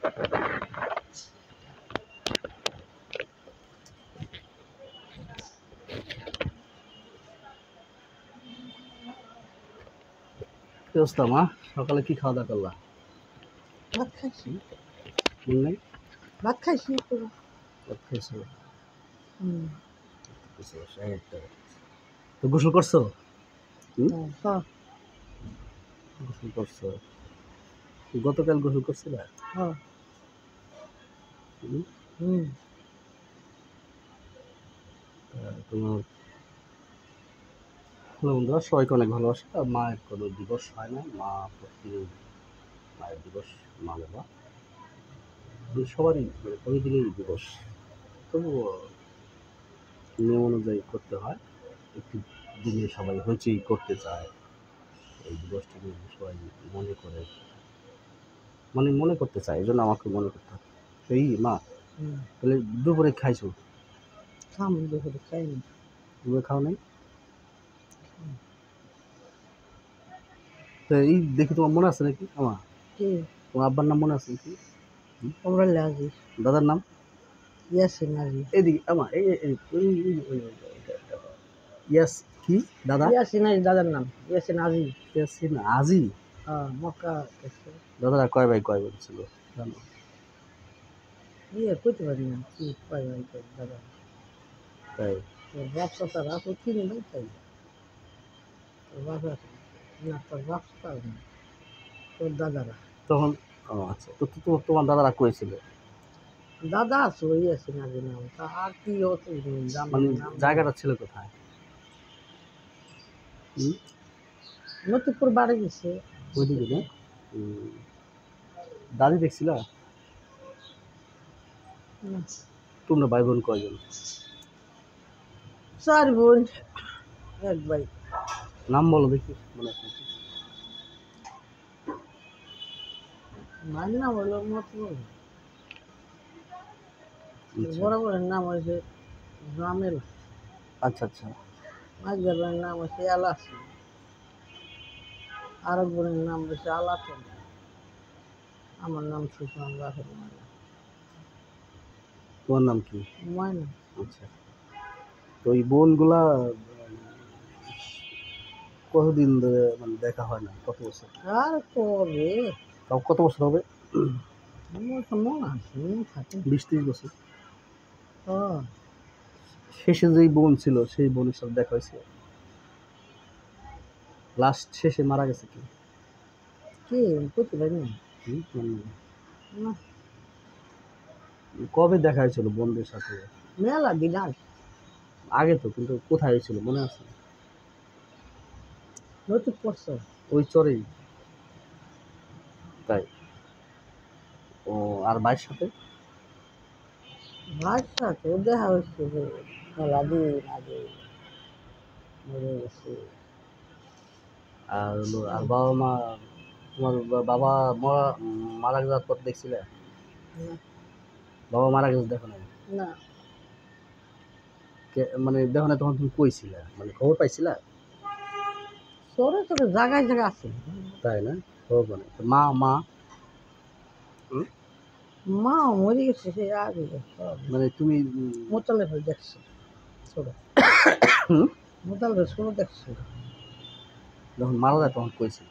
কি অবস্থা মা? সকালে কি খাওয়া দাওয়া করলা? ভাত খাইছি। মনে নাই? ভাত খাইছি তো। ভাত খাইছো? হুম। তো গোসল করছো? হ্যাঁ। গোসল করছো? গতকাল গোসল করছিলা? হ্যাঁ। হুম? হুম। তোমার হ্যালো বন্ধুরা, সবাইকে অনেক ভালোবাসা। মায়ের কোনো দিবস হয় না, মা প্রতিদিন মায়ের দিবস মানে না, সবারই মানে প্রতিদিনই দিবস, তবুও নিয়ম অনুযায়ী করতে হয়। একটি দিনে সবাই হইচই করতে চায়, এই দিবসটিকে সবাই মনে করে মানে মনে করতে চায়, এই জন্য আমাকে মনে করতে হয়। এই মা, তাহলে দুপুরে খাইছো? খাম দুপুরে খাইনি। দুপুরে খাও নাই? তো এই দেখি তোমার মনে আছে নাকি আমার? কি? তোমার আব্বার নাম মনে আছে নাকি? আমরা লাজি। দাদার নাম? ইয়াসিন আজি। এদিকে আমার ইয়াস কি দাদা? ইয়াসিন আজি দাদার নাম। ইয়াসিন আজি। ইয়াসিন আজি? হ্যাঁ, মক্কা গেছে। দাদারা কয় ভাই কয় বোন ছিল জানো? কইতে পারি না কি কয় ভাই কয় দাদা। তাই? তোর ব্যবসা তার আছে কিনে নাই তাই। তোর ব্যবসা না, তোর ব্যবসা তার না, তোর দাদারা। তখন আচ্ছা, তো তোমার দাদারা কয়েছিল দাদা আছে ওই ইয়াসিন আজি নাম। তা আর কি হচ্ছে মানে জায়গাটা ছিল কোথায়? নতুনপুর বাড়ি গেছে ওইদিকে না? দাদি দেখছিলা? তোমরা ভাই বোন কয়জন? 4 বোন 1 ভাই। নাম বলো দেখি, মনে আছে নাকি? মায়ের নাম হলো মতলব। আচ্ছা বড় বোনের নাম হয়েছে জামেল। আচ্ছা আচ্ছা। মাঝের বোনের নাম হয়েছে এলাসি। আর এক বোনের নাম হয়েছে আলাতন। আমার নাম সুফান রাফেল ময়না। তোমার নাম কি? ময়না। আচ্ছা, তো এই বোনগুলা কতদিন ধরে মানে দেখা হয় না? কত বছর? আর কবে? তাও কত বছর হবে? আমার তো মনে আছে, মনে থাকে। 20-30 বছর। হ্যাঁ। শেষে যেই বোন ছিল সেই বোনের সাথে দেখা হয়েছে? লাস্ট শেষে মারা গেছে কি? কি করতে পারি না। না, কবে দেখা হয়েছিল বোনদের সাথে? মেলা দিন আগে। আগে তো, কিন্তু কোথায় হয়েছিল মনে আছে? নতুন পড়ছে। ওই চরেই? তাই? ও, আর ভাইয়ের সাথে? ভাইয়ের সাথে দেখা হচ্ছে যে মেলা দিন আগে মরে গেছে। আর হলো আর বাবা মা, তোমার বাবা মারা যাওয়ার পর দেখছিলে? বাবা মারা গেছে দেখো নাই? না, মানে দেখো না, তখন তুমি কইছিলা, মানে খবর পাইছিলা? সরে সরে জায়গায় জায়গায় আছে। তাই না? খবর মানে মা মা মা মরে গেছে সে আগে। মানে তুমি মোতালে ভাই দেখছে ছোট। মোতালে ভাই ছোট দেখছে। যখন মারা যায় তখন কইছিল,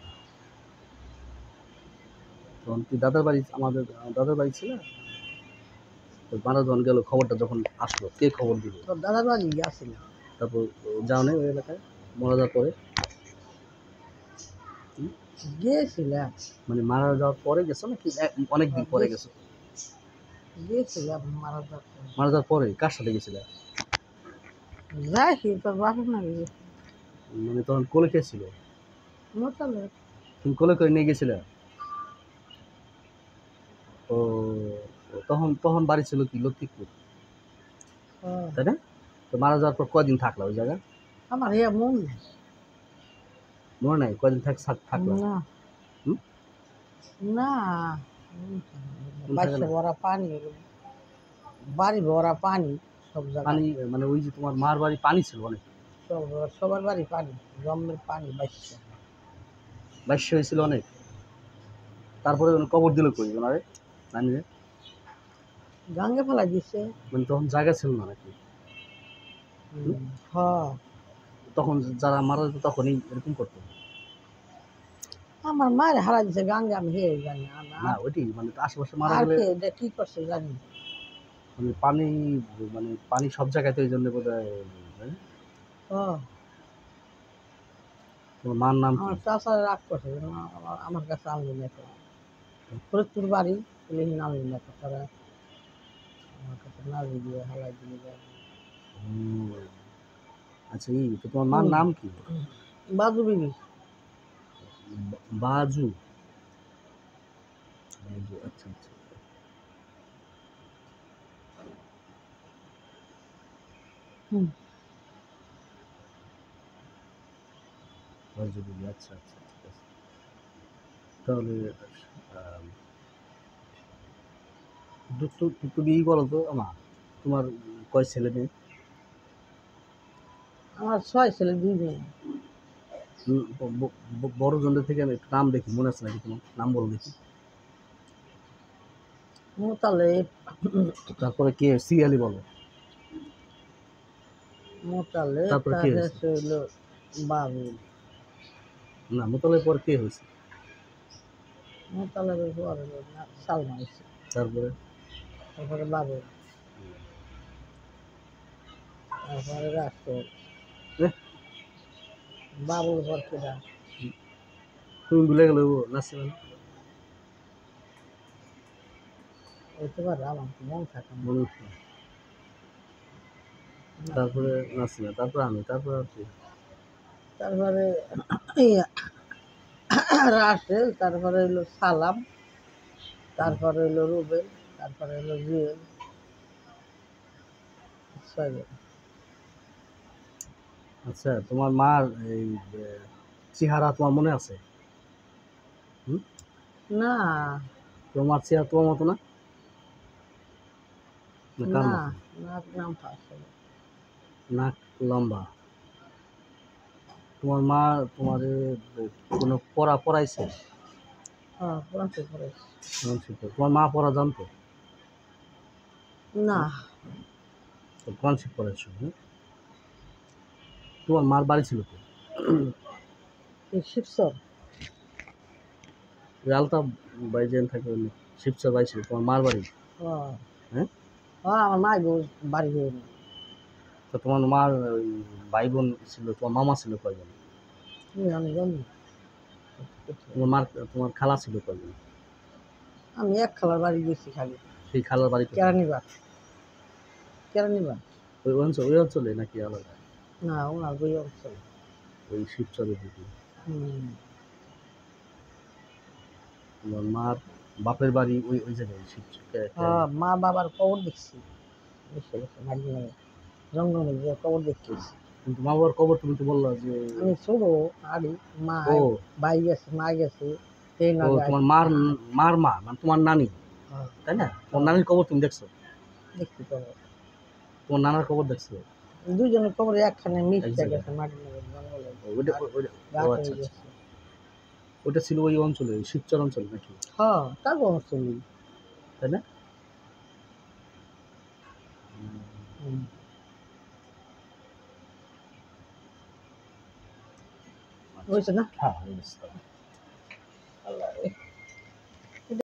তখন তুই দাদার বাড়ি, আমাদের দাদার বাড়ি ছিল। মারা যখন গেল, খবরটা যখন আসলো, কে খবর দিল? তোর দাদার বাড়ি আসছিল। তারপর যাও নেই ওই এলাকায় মারা যাওয়ার পরে? গিয়েছিলাম। মানে মারা যাওয়ার পরে গেছো নাকি অনেকদিন পরে গেছো? গিয়েছিলাম মারা যাচ্ছে। মারা যাওয়ার পরে কার সাথে গেছিলে? যাইছি তোর বাপের না গিয়ে। মানে তখন কোলে কে ছিল? মোতালে। তুমি কোলে করে নিয়ে গেছিলে? ও, তখন তখন বাড়ি ছিল কি লক্ষ্মীপুর, তাই না? তো মারা যাওয়ার পর কয়দিন থাকলা ওই জায়গায়? আমার মন নেই। মনে নাই কয়দিন থাকলা? না হুম? না, বাচ্চা ভরা পানি, বাড়ি ভরা পানি, সব জায়গায় পানি মানে ওই যে তোমার মার বাড়ি পানি ছিল অনেক? সবার বাড়ি পানি, জন্মের পানি বাইশ হয়েছিল অনেক। তারপরে কবর দিল কই ওনারে? নানিরে? গাঙ্গে ফেলাই দিছে। মানে তখন জায়গা ছিল না নাকি? হ, তখন যারা মারা যেত তখনই এরকম করতো? আমার মায়ের হারাই দিছে গাঙ্গে, আমি হে জানি। না ওইটি মানে আশেপাশে মারা আর গেলে কে এটা কি করছে জানি না। মানে পানি, মানে পানি সব জায়গাতে ওই জন্য বোধ হয়। হ, তোমার মার নাম কি? আমার চাষারা রাগ করছে, আমার কাছে আনলি না তো। ফরিদপুর বাড়ি, লিখে আনলি না তো, তারা আমার কাছে নাজি দিয়ে হালাই দিয়ে যায়। হুম, আচ্ছা তো তোমার মার নাম কি? বাজু বিবি। বাজু। বাজু, আচ্ছা আচ্ছা। হুম, বাজু বিবি, আচ্ছা আচ্ছা, ঠিক আছে। তাহলে আহ, তুমি বলো তো আমা, তোমার কয় ছেলে মেয়ে? আমার 6 ছেলে 2 মেয়ে। বড় জনের থেকে আমি একটু নাম দেখি, মনে আছে নাকি তোমার? নাম বলো দেখি। মোতালেব, তারপরে কে? সিরিয়ালি বলো। মোতালেব, তারপরে কে তার হয়েছে? শেষে হইলো বাবুল। না, মোতালের পর কে হয়েছে? মোতালেবের পর হইলো সালমা হইছে। তারপরে? তারপরে বাবুল, তারপরে রাসেল। এহ, বাবুল পর কেডা? তুমি ভুলে গেলে নাসিমান? হইতে পারে, আমার তো মন থাকে না। মনে হচ্ছে না। তারপরে নাসিমা, তারপরে আমি, তারপরে আর কি? তারপরে রাসেল, তারপরে হইলো সালাম, তারপরে হইলো রুবেল, তারপরে হইলো জুয়েল। 6 জন। আচ্ছা, তোমার মার এই চেহারা তোমার মনে আছে? হুম? না, তোমার মার চেহারা তোমার মতো না? না কার না, মতো? নাম পাশে। নাক লম্বা। তোমার মা তোমার কোনো পড়া পড়াইছে? হ্যাঁ, পড়াতে পড়েছি। কোরআন শিখতো? তোমার মা পড়া জানতো? না, তো কোরআন শিখ পড়াইছো, হ্যাঁ? তোমার মার বাড়ি ছিল তো? এই শিবচর। ওই আলতাফ ভাই যেন থাকে, ওই শিবচর বাড়ি ছিল তোমার মার বাড়ি? হ্যাঁ, হ্যাঁ? হ্যাঁ, আমার মাই বাড়ি হয়নি। তো তোমার মার ওই ভাই বোন ছিল, তোমার মামা ছিল কয়জন? আমি জানি। তোমার মার, তোমার খালা ছিল কয়জন? আমি এক খালার বাড়ি গেছি খালি। সেই খালার বাড়ি কোথায়? কেরানীবাগ। কেরানীবাগ। ওই অঞ্চলে নাকি আলাদা? না, ওনার ওই অঞ্চল। ওই শিবচরের দিকে? হুম। তোমার মার বাপের বাড়ি ওই ওই জায়গায় শিবচর হ্যাঁ, মা বাবার কবর দেখছি। বসে বসে মাঝে মাঝে জঙ্গলে গিয়ে কবর দেখতেছি। কিন্তু মা বাবার কবর তুমি তো বললা যে। আমি ছোট আড়ি, মা ও, ভাই গেছে, মা গেছে, সেই না ও যায়। তোমার মার, মার মা মানে তোমার নানি, হ্যাঁ, তাই না? হ্যাঁ, তোমার হ্যাঁ, নানির কবর তুমি দেখছো? দেখছি কবর। তোমার নানার কবর দেখছো? দুজনের কবর একখানে এক মিশতে জায়গায়? গেছে মাটির মধ্যে জঙ্গলে। ওইটা গা ও হয়ে আচ্ছা আচ্ছা, গেছে। ওটা ছিল ওই অঞ্চলে, ওই শিবচর অঞ্চলে নাকি? হ্যাঁ, তা অঞ্চল। তাই না? হুম। আচ্ছা, হয়েছে না? হ্যাঁ হয়ে গেছে।